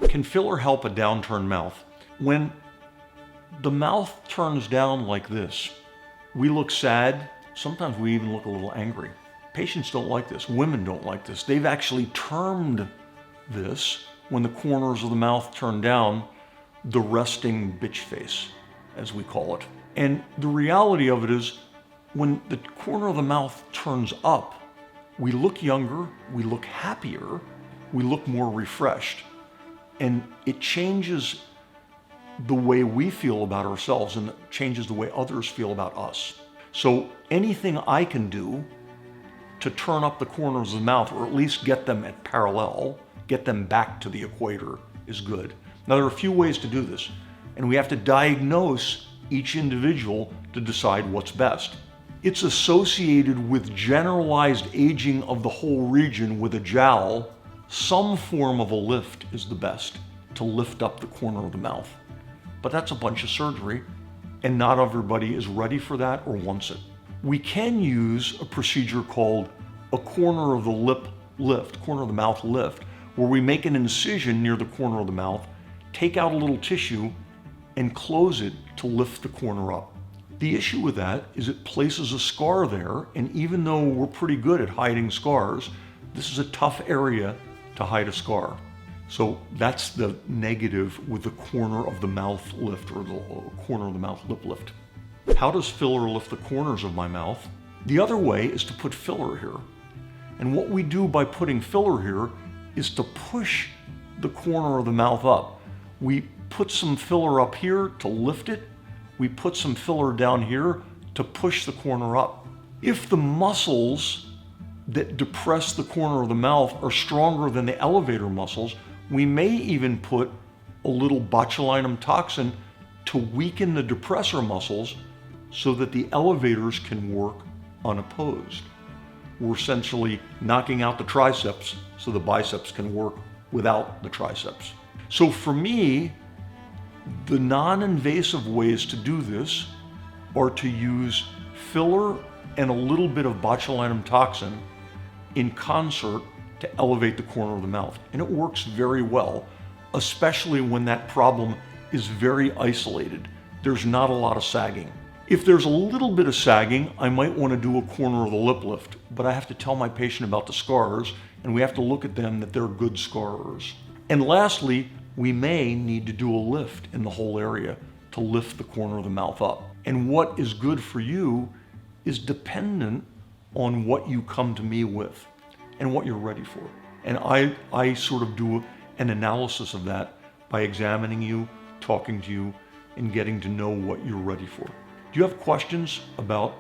Can filler help a downturned mouth? When the mouth turns down like this, we look sad. Sometimes we even look a little angry. Patients don't like this. Women don't like this. They've actually termed this, when the corners of the mouth turn down, the resting bitch face, as we call it. And the reality of it is, when the corner of the mouth turns up, we look younger, we look happier, we look more refreshed. And it changes the way we feel about ourselves, and it changes the way others feel about us. So anything I can do to turn up the corners of the mouth, or at least get them at parallel, get them back to the equator, is good. Now, there are a few ways to do this, and we have to diagnose each individual to decide what's best. It's associated with generalized aging of the whole region with a jowl. Some form of a lift is the best to lift up the corner of the mouth. But that's a bunch of surgery, and not everybody is ready for that or wants it. We can use a procedure called a corner of the lip lift, corner of the mouth lift, where we make an incision near the corner of the mouth, take out a little tissue, and close it to lift the corner up. The issue with that is it places a scar there, and even though we're pretty good at hiding scars, this is a tough area to hide a scar. So that's the negative with the corner of the mouth lift, or the corner of the mouth lip lift. How does filler lift the corners of my mouth? The other way is to put filler here. And what we do by putting filler here is to push the corner of the mouth up. We put some filler up here to lift it. We put some filler down here to push the corner up. If the muscles that depress the corner of the mouth are stronger than the elevator muscles, we may even put a little botulinum toxin to weaken the depressor muscles so that the elevators can work unopposed. We're essentially knocking out the triceps so the biceps can work without the triceps. So for me, the non-invasive ways to do this are to use filler and a little bit of botulinum toxin in concert to elevate the corner of the mouth. And it works very well, especially when that problem is very isolated. There's not a lot of sagging. If there's a little bit of sagging, I might want to do a corner of the lip lift, but I have to tell my patient about the scars, and we have to look at them that they're good scars. And lastly, we may need to do a lift in the whole area to lift the corner of the mouth up. And what is good for you is dependent on what you come to me with and what you're ready for. And I sort of do an analysis of that by examining you, talking to you, and getting to know what you're ready for. Do you have questions about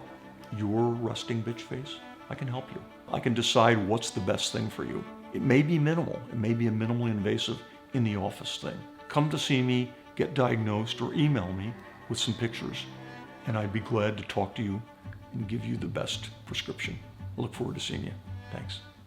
your resting bitch face? I can help you. I can decide what's the best thing for you. It may be minimal. It may be a minimally invasive in the office thing. Come to see me, get diagnosed, or email me with some pictures, and I'd be glad to talk to you and give you the best prescription. I look forward to seeing you. Thanks.